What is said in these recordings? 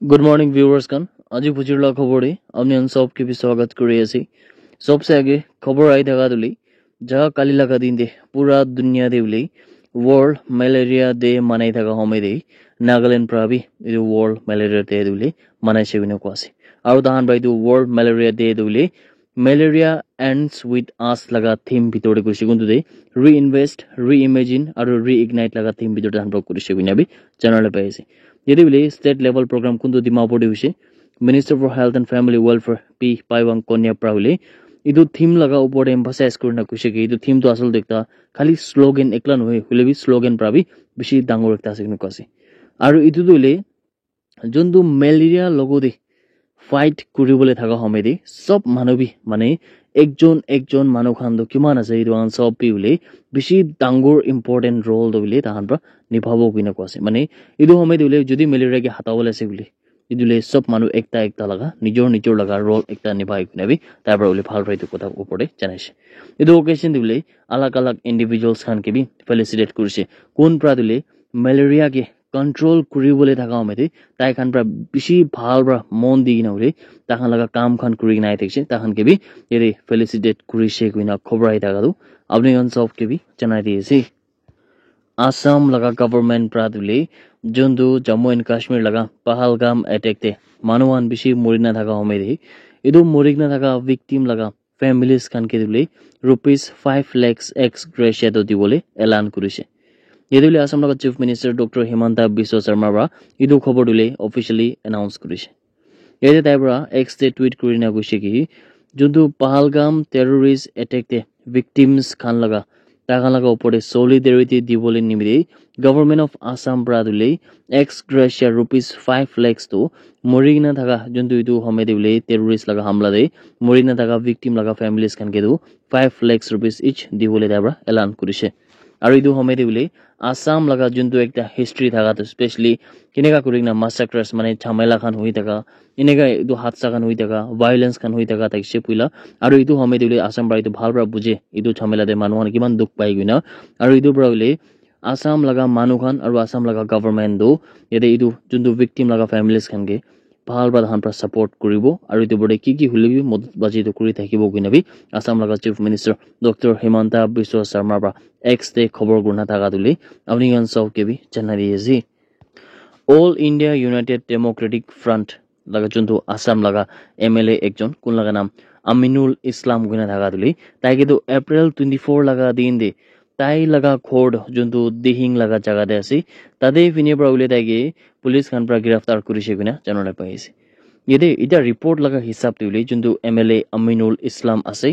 Good morning viewers Khan आज बुजुर्ग खबर अपनी सब के भी स्वागत कर सबसे आगे खबर आई थका तुली जहाँ काली लगा दिन दे पूरा दुनिया दे उली वर्ल्ड मेलेरिया डे मनाई थका समय दे नागालैंड पर भी वर्ल्ड मेलेरिया डे उली मनाइसे कोसे और तहान भाई वर्ल्ड मेलेरिया डे उली मेलेरिया एंड्स विथ आस लगा थीम भितर कुछ दे रि इन्वेस्ट रि इमेजिन और रि इग्नाइट लगा थीम भितर तहान कुछ भी जानले पाइसे यदि बोले स्टेट लेवल प्रोग्राम कुंदो दिमापुर हुई minister for health and family welfare P Paiwang Konyak प्राउले इदु थीम लगा ऊपर एम्फसाइज करना कुछ के इदु थीम तो असल देखता खाली स्लोगन एकला नहे हुले भी स्लोगन प्राबी बेसी डांगर एकता सिग्न कसे आरो इदु दोले जोंदु मेलेरिया लगो दे फाइट কৰিবলৈ থাকা সময় দে সব মানবী মানে একজন মানুহ খান কিমান আছে ইদু আন সব পিউলে বেছি ডাঙৰ ইম্পৰ্টেন্ট ৰোল দবিলে তাহান পৰা নিভাব কিনে কোছে মানে ইদু সময় দিলে যদি মেলেৰিয়া কে হাতাবলৈ আছে বুলি ইদুলে সব মানুহ একটা লগা নিজৰ লগা ৰোল একটা নিভাই কিনেবি তাৰ পৰা উলি ভাল ৰাইটো কথা ওপৰে জানাইছে ইদু অকেশন দিলে আলাগ ইন্ডিভিজুয়ালস খান কে বি ফেলিসিটেট কৰিছে কোন পৰা দিলে মেলেৰিয়া কে कंट्रोल কৰিবলৈ থাকা সময়তে তাই খান পৰা বেছি ভাল পৰা মন দি কিনে তাহান লগা কাম খান কৰি নাই থাকিছে তাহান কে বি এৰে ফেলিসিটেট কৰিছে কিনা খবৰ আই থাকাটো আপুনি সব কে বি জনাই দিছে आसाम लगा गवर्नमेंट प्रादुले जोंदु जम्मू एंड काश्मीर लगा पहलगाम अटैक ते मानवान बिशी मोरिना थाका होमेदे इदु मोरिना थाका विक्टिम लगा फैमिलीज खान के दिले ₹5 lakhs एक्स ग्रेशिया तो दिबोले ऐलान करिसे यदिले आसाम लगा chief minister doctor Himanta Biswa Sharma बा इदु खबर दिले ऑफिशियली अनाउंस करिसे यदि ताइबरा एक्स ते ट्वीट करिना गइसे कि जोंदु पहलगाम टेररिस्ट अटैक ते विक्टिम्स खान लगा ताका लगा ऊपर सॉलिडेरिटी दिबोले निमिरे गवर्नमेंट ऑफ आसाम प्रादुले एक्स ग्रेशिया ₹5 lakhs तो मरिना थाका जोंदु इदु हमे दिबले टेररिस्ट लगा हमला दे मरिना थाका विक्टिम लगा फैमिलीज खान के दु ₹5 lakhs इच दिबोले दाबरा ऐलान करिसे और इदु हमे दिबले आसाम लगा जोंदु एकटा हिस्ट्री थाका तो स्पेशली किनेका करिना मासाक्रास माने झमेला खान हुई थाका इनेका इदु हादसा खान हुई थाका वायलेंस खान हुई थाका तकसे पुइला और इदु हमे दिबले आसाम बा इदु भालबरा बुझे इदु झमेला दे मानुहान किमान दुख पाइ गइना और इदु ब्राउले आसाम लगा मानुखान और आसाम लगा गवर्नमेंट दो यदि इदु जोंदु विक्टिम लगा फैमिलीज खान के ভাল বা ধান পৰা সাপোৰ্ট কৰিব আৰু ইটো বডে কি হলিবি মদত বাজি তো কৰি থাকিব কিনবি আসাম লগা chief minister doctor Himanta Biswa Sarma বা এক্স তে খবৰ গুণা থাকা তুলি আপুনি গন সব কেবি জানাই দিয়েছি all India United democratic front লগা যোনটো আসাম লগা এমএলএ একজন কোন লগা নাম আমিনুল ইসলাম গুণা থাকা তুলি তাই কিন্তু এপ্ৰিল 24 লগা দিন দে তাই লগা খোড যোনটো দিহিং লগা জায়গা দে আছে তাতে ফিনে পৰা উলে তাইকে पुलिस खान पर गिरफ्तार करिसे गुना जानले पाइसे यदि इटा रिपोर्ट लगा हिसाब दिले जोंदु एमएलए अमिनुल इस्लाम आसे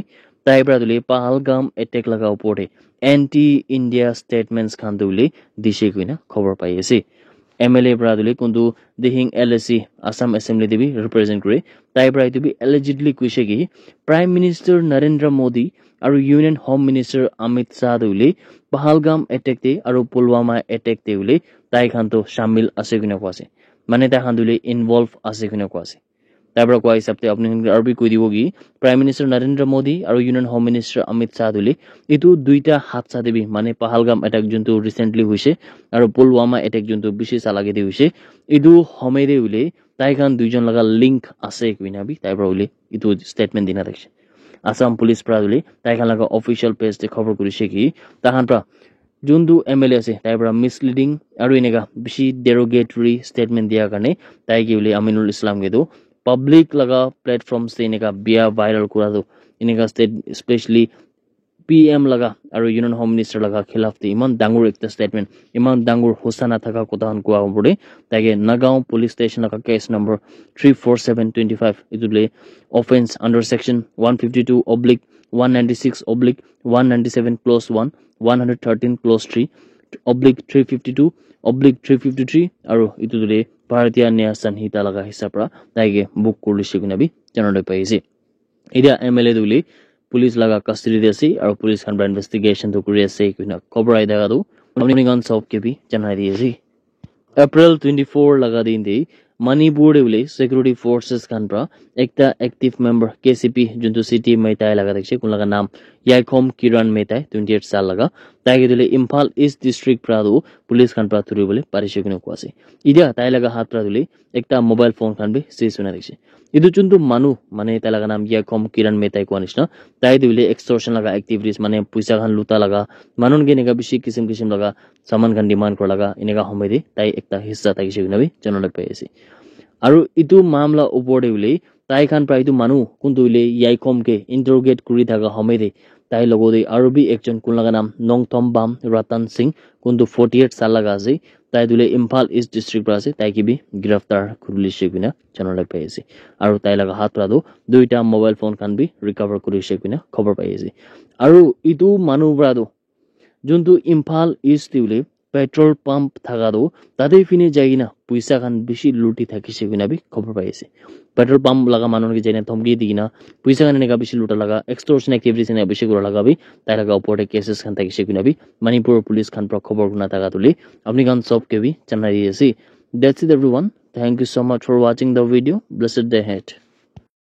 ताइब्रा दिले पहलगाम अटैक लगा ऊपर एंटी इंडिया स्टेटमेंट्स खान दिले दिसे गुना खबर पाइसे एमएलए ब्रा दिले कुंदु दिहिंग एलएससी असम असेंबली देबी रिप्रेजेंट करे ताइब्रा इतबी एलिजिडली कुइसे कि प्राइम मिनिस्टर नरेंद्र मोदी और union home minister Amit Shah दिले पहलगाम अटैक ते और पुलवामा अटैक ते दिले ताई खान तो शामिल আছে কিনে কোৱাছে মানে তাই খান দিলে ইনভলভ আছে কিনে কোৱাছে তাৰপৰ কোৱা হিসাবতে আপনি আরবি কই দিব কি প্রাইম মিনিস্টার নরেন্দ্র মোদি আর union home minister Amit Shah দিলে ইটো দুইটা হাতসা দেবি মানে পহলগাম অ্যাটাক জন্তু রিসেন্টলি হইছে আর পুলওয়ামা অ্যাটাক জন্তু বিশেষ আলাগে দি হইছে ইটো হমেদে উলে তাই খান দুইজন লাগা লিংক আছে কিনাবি তারপর উলে ইটো স্টেটমেন্ট দিনা দেখছে আসাম পুলিশ প্রাদুলে তাই খান লাগা অফিশিয়াল পেজ তে খবর করিছে কি তাহান প্রা जोंदु एमएलए আছে তাইবরা মিসলিডিং আৰু এনেকা বেছি ডেৰোগেটৰি স্টেটমেন্ট দিয়া কাৰণে তাই কি বলে আমিনুল ইসলাম কে তো পাবলিক লগা প্ল্যাটফৰ্মস তে এনেকা বিয়া ভাইৰাল কৰা তো এনেকা স্টেট স্পেশালি পিএম লগা আৰু ইউনিয়ন হোম মিনিস্টাৰ লগা খিলাফ তে ইমান ডাঙৰ একটা স্টেটমেন্ট ইমান ডাঙৰ হোসানা থাকা কথা কোৱা পৰে তাকে নগাঁও পুলিশ স্টেশন লগা কেস নম্বৰ 34725 ইতুলে offence under section 152/196/197 clause 1 113 clause 3/352/353 আৰু ইটো দৰে ভাৰতীয় ন্যায় সংহিতা লগা হিচাপৰা তাইকে বুক কৰিছে কিনাবি জানলৈ পাইছে এতিয়া এমএলএ দুলি পুলিশ লগা কাস্টডি আছে আৰু পুলিশ খান ইনভেস্টিগেশন তো কৰি আছে কিনা খবৰ আই দেখাটো আপুনি গন সব কে বি জানাই দিয়েছি এপ্রিল 24 लगा दिन दे Manipur devle security forces khan pra ekta active member KCP juntu city metai laga dekhe kun laga naam Yaikom Kiran Metai 28 sal laga tai ge dile Imphal East district pra do police khan pra thuri bole parise kunu ko ase idia tai laga hat pra dile ekta mobile phone khan be seize hona dekhe idu juntu manu mane tai laga naam Yaikom Kiran Metai ko anishna tai dile extortion laga activities mane puisa khan luta laga manon ge nega bishi kisim laga saman khan demand kor laga inega homai de tai ekta hissa thakise kunu bi janole pai ase aru itu mamla opor de ule tai khan pra itu manu kuntu ule Yaikom ke interrogate kuri thaga homai de tai logode aru bi ekjon kun laga naam Nongthom Bam Ratan Singh kuntu 48 sal laga ase tai dule Imphal East district pra ase tai ki bi giraftar kurilise kina janole pai ase aru tai laga hat pra do duita mobile phone khan bi recover kurise kina khobor pai ase aru itu manu pra do juntu Imphal East diule petrol pump thaga do tade fine jaigina puisa khan bishi luti thakise kina bi khobor pai ase petrol pump laga manon ke jaina thomki digina puisa khan nega bishi luta laga extortion activities ne bishi gora laga bi tai laga opor de cases khan thakise kina bi Manipur police khan pro khobor guna thaga tuli apni kan sob ke bi chanai ase. That's it everyone, thank you so much for watching the video. Blessed day ahead.